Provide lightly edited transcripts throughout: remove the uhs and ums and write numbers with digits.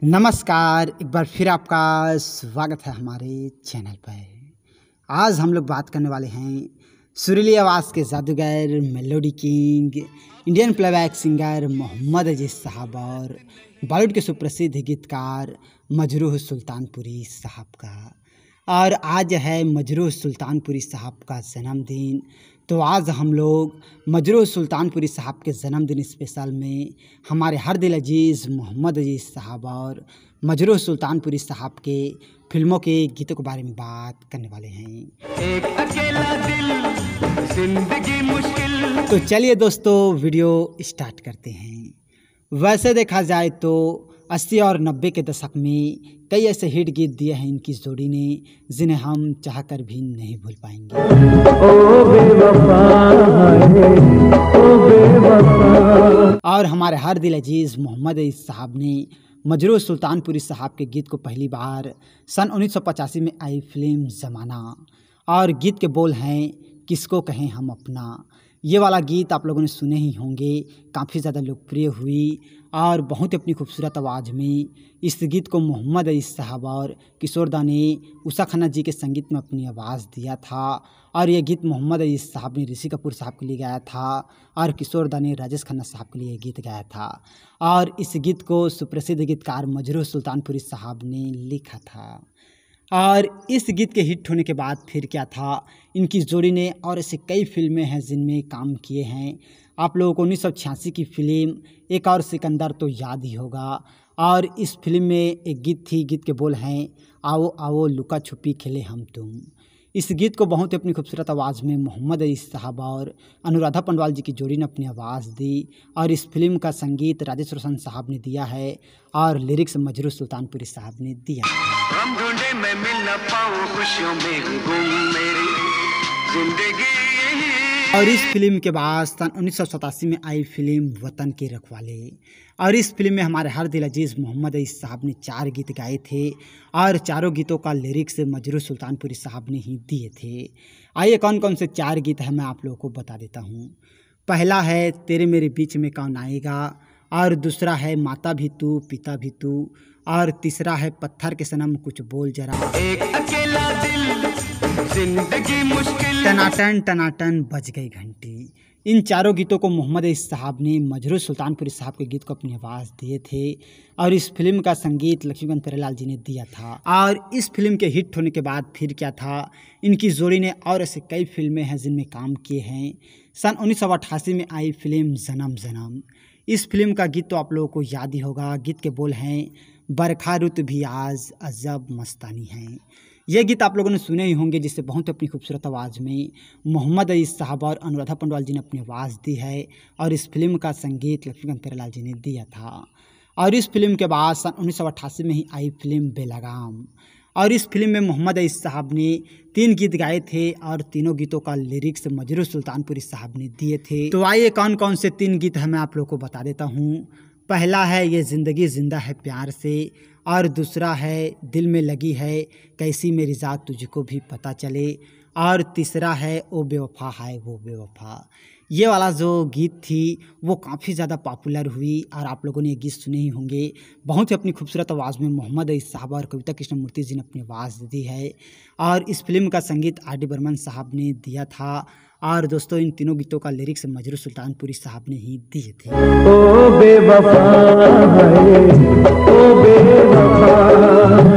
नमस्कार, एक बार फिर आपका स्वागत है हमारे चैनल पर। आज हम लोग बात करने वाले हैं सुरीली आवाज़ के जादूगर, melody king, Indian playback singer Mohammed Aziz साहब और बॉलीवुड के सुप्रसिद्ध गीतकार मजरूह सुल्तानपुरी साहब का। और आज है मजरूह सुल्तानपुरी साहब का जन्मदिन। तो आज हम लोग मजरूह सुल्तानपुरी साहब के जन्मदिन स्पेशल में हमारे हर दिल अजीज़ मोहम्मद अजीज़ साहब और मजरूह सुल्तानपुरी साहब के फिल्मों के गीतों के बारे में बात करने वाले हैं। एक अकेला दिल, जिंदगी मुश्किल। तो चलिए दोस्तों, वीडियो स्टार्ट करते हैं। वैसे देखा जाए तो 80 और 90 के दशक में कई ऐसे हिट गीत दिए हैं इनकी जोड़ी ने, जिन्हें हम चाहकर भी नहीं भूल पाएंगे। ओ बेवफा है, ओ बेवफा। और हमारे हर दिल अजीज़ मोहम्मद अजीज़ साहब ने मजरूह सुल्तानपुरी साहब के गीत को पहली बार सन 1985 में आई फिल्म ज़माना, और गीत के बोल हैं किसको कहें हम अपना। ये वाला गीत आप लोगों ने सुने ही होंगे, काफ़ी ज़्यादा लोकप्रिय हुई और बहुत ही अपनी खूबसूरत आवाज़ में इस गीत को मोहम्मद अजीज़ साहब और किशोर दा ने उषा खन्ना जी के संगीत में अपनी आवाज़ दिया था। और ये गीत मोहम्मद अजीज़ साहब ने ऋषि कपूर साहब के लिए गाया था और किशोर दा ने राजेश खन्ना साहब के लिए गीत गाया था। और इस गीत को सुप्रसिद्ध गीतकार मजरूह सुल्तानपुरी साहब ने लिखा था। और इस गीत के हिट होने के बाद फिर क्या था, इनकी जोड़ी ने और ऐसे कई फिल्में हैं जिनमें काम किए हैं। आप लोगों को 1986 की फिल्म एक और सिकंदर तो याद ही होगा। और इस फिल्म में एक गीत थी, गीत के बोल हैं आओ आओ लुका छुपी खेले हम तुम। इस गीत को बहुत ही अपनी खूबसूरत आवाज़ में मोहम्मद अजीज़ साहब और अनुराधा पंडवाल जी की जोड़ी ने अपनी आवाज़ दी। और इस फिल्म का संगीत राजेश रोशन साहब ने दिया है और लिरिक्स मजरूह सुल्तानपुरी साहब ने दिया है। हम ढूंढे मैं मिल न पाऊं, खुशियों में गुम मेरी जिंदगी यही। और इस फिल्म के बाद सन 1987 में आई फिल्म वतन के रखवाले। और इस फिल्म में हमारे हर दिल अजीज़ मोहम्मद अजीज़ साहब ने 4 गीत गाए थे और चारों गीतों का लिरिक्स मजरूह सुल्तानपुरी साहब ने ही दिए थे। आइए कौन कौन से 4 गीत हैं मैं आप लोगों को बता देता हूँ। पहला है तेरे मेरे बीच में कौन आएगा, और दूसरा है माता भी तू पिता भी तू, और तीसरा है पत्थर के सनम कुछ बोल जरा, एक अकेला दिल, जिंदगी मुश्किल। टनाटन टनाटन बज गई घंटी। इन चारों गीतों को मोहम्मद अजीज़ साहब ने मजरूह सुल्तानपुरी साहब के गीत को अपनी आवाज़ दिए थे और इस फिल्म का संगीत लक्ष्मीकांत प्यारेलाल जी ने दिया था। और इस फिल्म के हिट होने के बाद फिर क्या था, इनकी जोड़ी ने और ऐसे कई फिल्में हैं जिनमें काम किए हैं। सन 1988 में आई फिल्म जन्म जन्म। इस फिल्म का गीत तो आप लोगों को याद ही होगा। गीत के बोल हैं बरखा रुत भी आज अजब मस्तानी है। ये गीत आप लोगों ने सुने ही होंगे, जिससे बहुत अपनी खूबसूरत आवाज़ में मोहम्मद अजीज़ साहब और अनुराधा पंडवाल जी ने अपनी आवाज़ दी है और इस फिल्म का संगीत लक्ष्मीकांत प्यारेलाल जी ने दिया था। और इस फिल्म के बाद सन 1988 में ही आई फिल्म बेलगाम। और इस फिल्म में मोहम्मद अजीज़ साहब ने 3 गीत गाए थे और तीनों गीतों का लिरिक्स मजरूह सुल्तानपुरी साहब ने दिए थे। तो आइए कौन कौन से 3 गीत हैं मैं आप लोगों को बता देता हूँ। पहला है ये ज़िंदगी ज़िंदा है प्यार से, और दूसरा है दिल में लगी है कैसी मेरी ज़ात तुझको भी पता चले, और तीसरा है ओ बेवफा है वो बेवफा। ये वाला जो गीत थी वो काफ़ी ज़्यादा पॉपुलर हुई और आप लोगों ने ये गीत सुने ही होंगे। बहुत ही अपनी खूबसूरत आवाज़ में मोहम्मद अजीज़ साहब और कविता कृष्णमूर्ति जी ने अपनी आवाज़ दी है और इस फिल्म का संगीत आर डी बर्मन साहब ने दिया था। और दोस्तों, इन तीनों गीतों का लिरिक्स मजरूह सुल्तानपुरी साहब ने ही दिए थे। ओ बेवफा है, ओ बेवफा।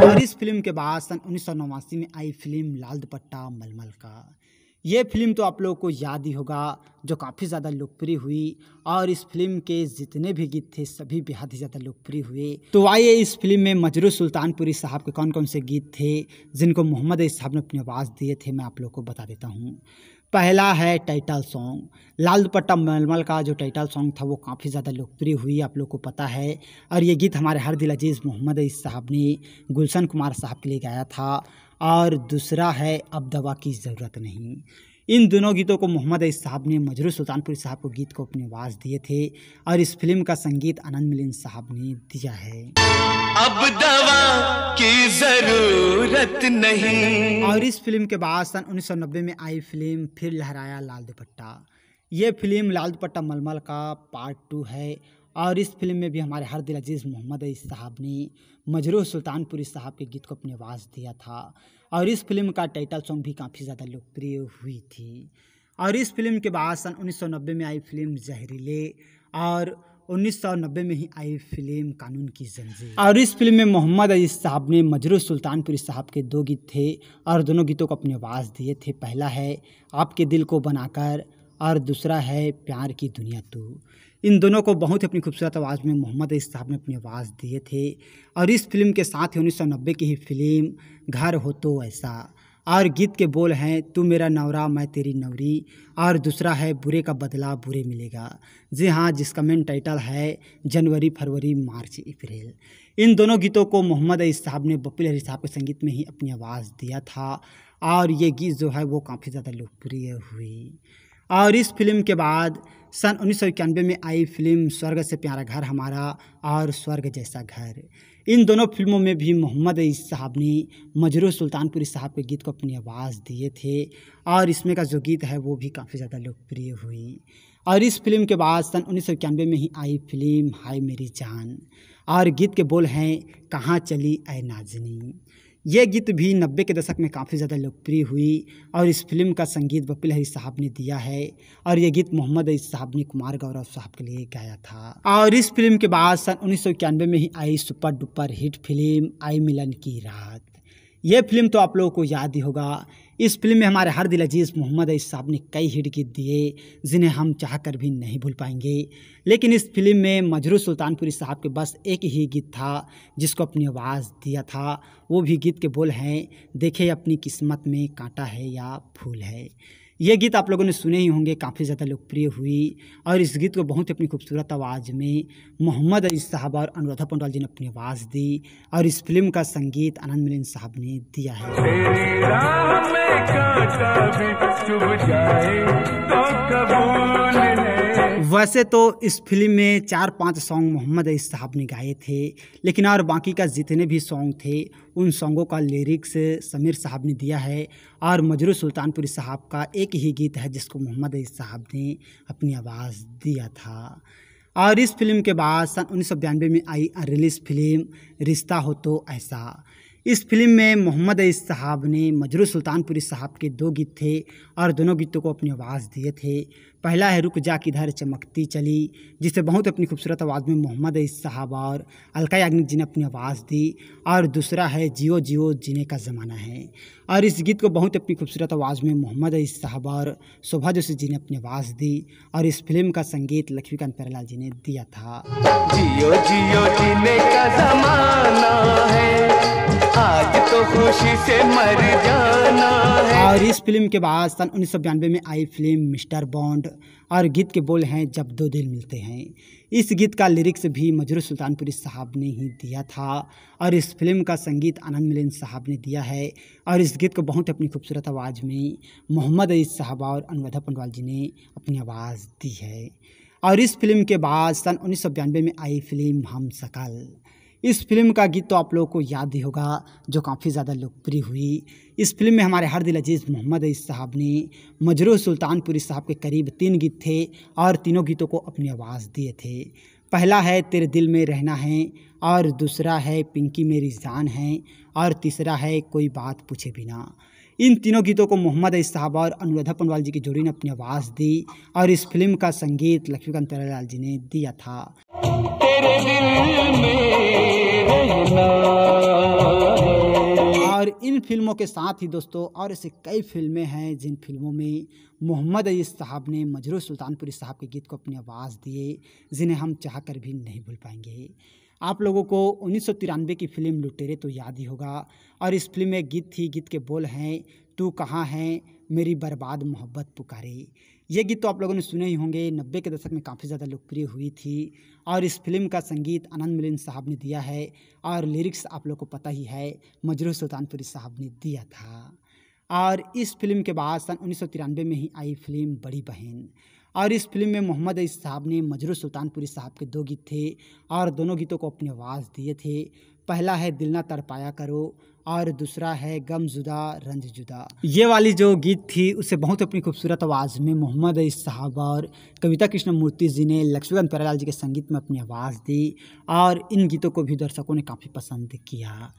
और इस फिल्म के बाद सन 1989 में आई फिल्म लाल दुपट्टा मलमल का। ये फिल्म तो आप लोगों को याद ही होगा, जो काफ़ी ज़्यादा लोकप्रिय हुई और इस फिल्म के जितने भी गीत थे सभी बेहद ही ज़्यादा लोकप्रिय हुए। तो आइए इस फिल्म में मजरूह सुल्तानपुरी साहब के कौन कौन से गीत थे जिनको मोहम्मद अजीज़ साहब ने अपनी आवाज़ दिए थे मैं आप लोगों को बता देता हूँ। पहला है टाइटल सॉन्ग। लाल दुपट्टा मलमल का जो टाइटल सॉन्ग था वो काफ़ी ज़्यादा लोकप्रिय हुई, आप लोग को पता है। और ये गीत हमारे हर दिल अजीज़ मोहम्मद अजीज़ साहब ने गुलशन कुमार साहब के लिए गाया था। और दूसरा है अब दवा की ज़रूरत नहीं। इन दोनों गीतों को मोहम्मद अजीज़ साहब ने मजरूह सुल्तानपुरी साहब को गीत को अपनी आवाज़ दिए थे और इस फिल्म का संगीत आनंद मिलिंद साहब ने दिया है। अब दवा की जरूरत नहीं। और इस फिल्म के बाद सन 1990 में आई फिल्म फिर लहराया लाल दुपट्टा। ये फिल्म लाल दुपट्टा मलमल का पार्ट 2 है और इस फिल्म में भी हमारे हर दिल अजीज़ मोहम्मद अईस साहब ने मजरूह सुल्तानपुरी साहब के गीत को अपनी आवाज़ दिया था और इस फिल्म का टाइटल सॉन्ग भी काफ़ी ज़्यादा लोकप्रिय हुई थी। और इस फिल्म के बाद सन 1990 में आई फिल्म जहरीले और 1990 में ही आई फिल्म कानून की जंजीर। और इस फिल्म में मोहम्मद अईस साहब ने मजरूह सुल्तानपुरी साहब के 2 गीत थे और दोनों गीतों को अपनी आवाज़ दिए थे। पहला है आपके दिल को बनाकर और दूसरा है प्यार की दुनिया तू। इन दोनों को बहुत ही अपनी खूबसूरत आवाज़ में मोहम्मद अईस साहब ने अपनी आवाज़ दिए थे। और इस फिल्म के साथ ही 1990 की ही फिल्म घर हो तो ऐसा और गीत के बोल हैं तू मेरा नवरा मैं तेरी नवरी और दूसरा है बुरे का बदला बुरे मिलेगा। जी हाँ, जिसका मेन टाइटल है जनवरी फरवरी मार्च अप्रैल। इन दोनों गीतों को मोहम्मद अईस साहब ने बप्पी लहरी साहब के संगीत में ही अपनी आवाज़ दिया था और ये गीत जो है वो काफ़ी ज़्यादा लोकप्रिय हुई। और इस फिल्म के बाद सन 1991 में आई फिल्म स्वर्ग से प्यारा घर हमारा और स्वर्ग जैसा घर। इन दोनों फिल्मों में भी मोहम्मद अईस साहब ने मजरूह सुल्तानपुरी साहब के गीत को अपनी आवाज़ दिए थे और इसमें का जो गीत है वो भी काफ़ी ज़्यादा लोकप्रिय हुई। और इस फिल्म के बाद सन 1991 में ही आई फिल्म हाय मेरी जान और गीत के बोल हैं कहाँ चली ऐ नाज़नी। ये गीत भी 90 के दशक में काफ़ी ज़्यादा लोकप्रिय हुई और इस फिल्म का संगीत बप्पी लहरी साहब ने दिया है और ये गीत मोहम्मद अईस साहब ने कुमार गौरव साहब के लिए गाया था। और इस फिल्म के बाद सन 1991 में ही आई सुपर डुपर हिट फिल्म आई मिलन की रात। ये फिल्म तो आप लोगों को याद ही होगा। इस फिल्म में हमारे हर दिल अजीज़ मोहम्मद अईस साहब ने कई हिट गीत दिए जिन्हें हम चाह कर भी नहीं भूल पाएंगे। लेकिन इस फिल्म में मजरूह सुल्तानपुरी साहब के बस एक ही गीत था जिसको अपनी आवाज़ दिया था। वो भी गीत के बोल हैं देखे अपनी किस्मत में कांटा है या फूल है। ये गीत आप लोगों ने सुने ही होंगे, काफ़ी ज़्यादा लोकप्रिय हुई और इस गीत को बहुत ही अपनी खूबसूरत आवाज़ में मोहम्मद अईस साहब और अनुराधा पौडवाल जी ने अपनी आवाज़ दी और इस फिल्म का संगीत आनंद मिलिंद साहब ने दिया है। तेरी राह में कांटा भी चुभ जाए तो कबूल है। वैसे तो इस फिल्म में 4-5 सॉन्ग मोहम्मद अईस साहब ने गाए थे, लेकिन और बाकी का जितने भी सॉन्ग थे उन सॉन्गों का लिरिक्स समीर साहब ने दिया है और मजरूह सुल्तानपुरी साहब का एक ही गीत है जिसको मोहम्मद अईस साहब ने अपनी आवाज़ दिया था। और इस फिल्म के बाद सन 1992 में आई रिलीज फिल्म रिश्ता हो तो ऐसा। इस फिल्म में मोहम्मद अईस साहब ने मजरूह सुल्तानपुरी साहब के 2 गीत थे और दोनों गीतों को अपनी आवाज़ दिए थे। पहला है रुक जा किधर चमकती चली जिसे बहुत अपनी खूबसूरत आवाज़ में मोहम्मद अईस साहब और अलका याग्निक जी ने अपनी आवाज़ दी और दूसरा है जियो जियो जीने का ज़माना है और इस गीत को बहुत अपनी खूबसूरत आवाज़ में मोहम्मद अईस साहब और शोभा जोशी जी ने अपनी आवाज़ दी और इस फिल्म का संगीत लक्ष्मीकांत प्यारेलाल जी ने दिया था। जियो जियो जीने का ज़माना है आज तो खुशी से मर जाना है। और इस फिल्म के बाद सन 1992 में आई फिल्म मिस्टर बॉन्ड और गीत के बोल हैं जब दो दिल मिलते हैं। इस गीत का लिरिक्स भी मजरूह सुल्तानपुरी साहब ने ही दिया था और इस फिल्म का संगीत आनंद मिलिंद साहब ने दिया है और इस गीत को बहुत अपनी खूबसूरत आवाज़ में मोहम्मद अईस साहब और अनुराधा पौडवाल जी ने अपनी आवाज़ दी है। और इस फिल्म के बाद सन 1992 में आई फिल्म हम शकल। इस फिल्म का गीत तो आप लोगों को याद ही होगा जो काफ़ी ज़्यादा लोकप्रिय हुई। इस फिल्म में हमारे हर दिल अजीज़ मोहम्मद अईस साहब ने मजरूह सुल्तानपुरी साहब के करीब 3 गीत थे और तीनों गीतों को अपनी आवाज़ दिए थे। पहला है तेरे दिल में रहना है और दूसरा है पिंकी मेरी जान है और तीसरा है कोई बात पूछे बिना। इन तीनों गीतों को मोहम्मद अईस साहब और अनुराधा पौडवाल जी की जोड़ी ने अपनी आवाज़ दी और इस फिल्म का संगीत लक्ष्मीकांत प्यारेलाल जी ने दिया था। तेरे दिल में रहना और इन फिल्मों के साथ ही दोस्तों और ऐसे कई फिल्में हैं जिन फिल्मों में मोहम्मद अईस साहब ने मजरूह सुल्तानपुरी साहब के गीत को अपनी आवाज़ दिए जिन्हें हम चाहकर भी नहीं भूल पाएंगे। आप लोगों को 1993 की फिल्म लुटेरे तो याद ही होगा और इस फिल्म में गीत थी, गीत के बोल हैं तू कहाँ है मेरी बर्बाद मोहब्बत पुकारे। ये गीत तो आप लोगों ने सुने ही होंगे, 90 के दशक में काफ़ी ज़्यादा लोकप्रिय हुई थी और इस फिल्म का संगीत आनंद मिलिंद साहब ने दिया है और लिरिक्स आप लोगों को पता ही है मजरूह सुल्तानपुरी साहब ने दिया था। और इस फिल्म के बाद सन 1993 में ही आई फिल्म बड़ी बहन और इस फिल्म में मोहम्मद अईस साहब ने मजरू सुल्तानपुरी साहब के 2 गीत थे और दोनों गीतों को अपनी आवाज़ दिए थे। पहला है दिल ना तड़पाया करो और दूसरा है गम जुदा रंज जुदा। ये वाली जो गीत थी उसे बहुत अपनी खूबसूरत आवाज़ में मोहम्मद अईस साहब और कविता कृष्णमूर्ति जी ने लक्ष्मीकांत प्यारेलाल जी के संगीत में अपनी आवाज़ दी और इन गीतों को भी दर्शकों ने काफ़ी पसंद किया।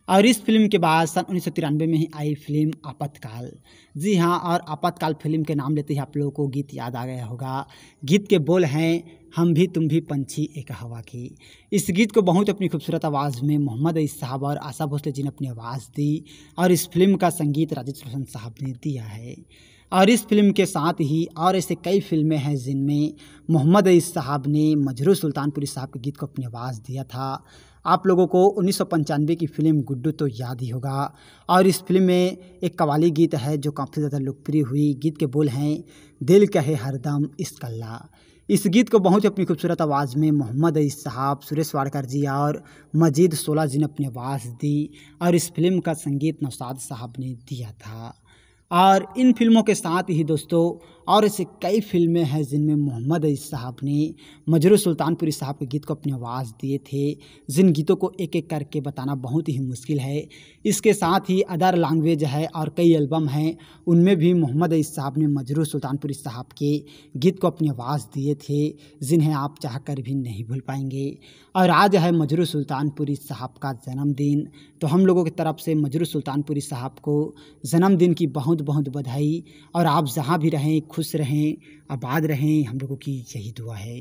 और इस फिल्म के बाद सन 1993 में ही आई फिल्म आपातकाल। जी हाँ, और आपातकाल फिल्म के नाम लेते ही आप लोगों को गीत याद आ गया होगा। गीत के बोल हैं हम भी तुम भी पंछी एक हवा की। इस गीत को बहुत अपनी खूबसूरत आवाज़ में मोहम्मद अईस साहब और आशा भोसले जी ने अपनी आवाज़ दी और इस फिल्म का संगीत राजेश रोशन साहब ने दिया है। और इस फिल्म के साथ ही और ऐसे कई फिल्में हैं जिनमें मोहम्मद अईस साहब ने मजरू सुल्तानपुरी साहब के गीत को अपनी आवाज़ दिया था। आप लोगों को 1995 की फिल्म गुड्डू तो याद ही होगा और इस फिल्म में एक कव्वाली गीत है जो काफ़ी ज़्यादा लोकप्रिय हुई। गीत के बोल हैं दिल कहे हरदम इश्क़-अल्लाह। इस गीत को बहुत ही अपनी खूबसूरत आवाज़ में मोहम्मद अईस साहब, सुरेश वाडकर जी और मजीद सोला जी ने अपनी आवाज़ दी और इस फिल्म का संगीत नौशाद साहब ने दिया था। और इन फिल्मों के साथ ही दोस्तों और ऐसे कई फिल्में हैं जिनमें मोहम्मद अईस साहब ने मजरू सुल्तानपुरी साहब के गीत को अपनी आवाज़ दिए थे, जिन गीतों को एक एक करके बताना बहुत ही मुश्किल है। इसके साथ ही अदर लैंग्वेज है और कई एल्बम हैं, उनमें भी मोहम्मद अईस साहब ने मजरू सुल्तानपुरी साहब के गीत को अपनी आवाज़ दिए थे, जिन्हें आप चाह कर भी नहीं भूल पाएंगे। और आज है मजरू सुल्तानपुरी साहब का जन्मदिन, तो हम लोगों की तरफ से मजरू सुल्तानपुरी साहब को जन्मदिन की बहुत बहुत बधाई। और आप जहाँ भी रहें खुश रहें, आबाद रहें, हम लोगों की यही दुआ है।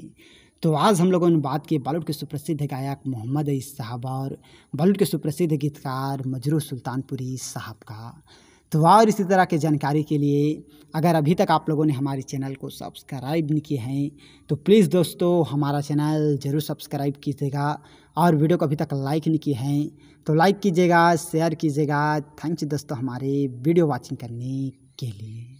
तो आज हम लोगों ने बात की बॉलीवुड के सुप्रसिद्ध गायक मोहम्मद अईस साहब और बॉलीवुड के सुप्रसिद्ध गीतकार मजरू सुल्तानपुरी साहब का। तो और इसी तरह की जानकारी के लिए अगर अभी तक आप लोगों ने हमारे चैनल को सब्सक्राइब नहीं किए हैं तो प्लीज़ दोस्तों हमारा चैनल ज़रूर सब्सक्राइब कीजिएगा और वीडियो को अभी तक लाइक नहीं किए हैं तो लाइक कीजिएगा, शेयर कीजिएगा। थैंक्स दोस्तों हमारे वीडियो वॉचिंग करने के लिए।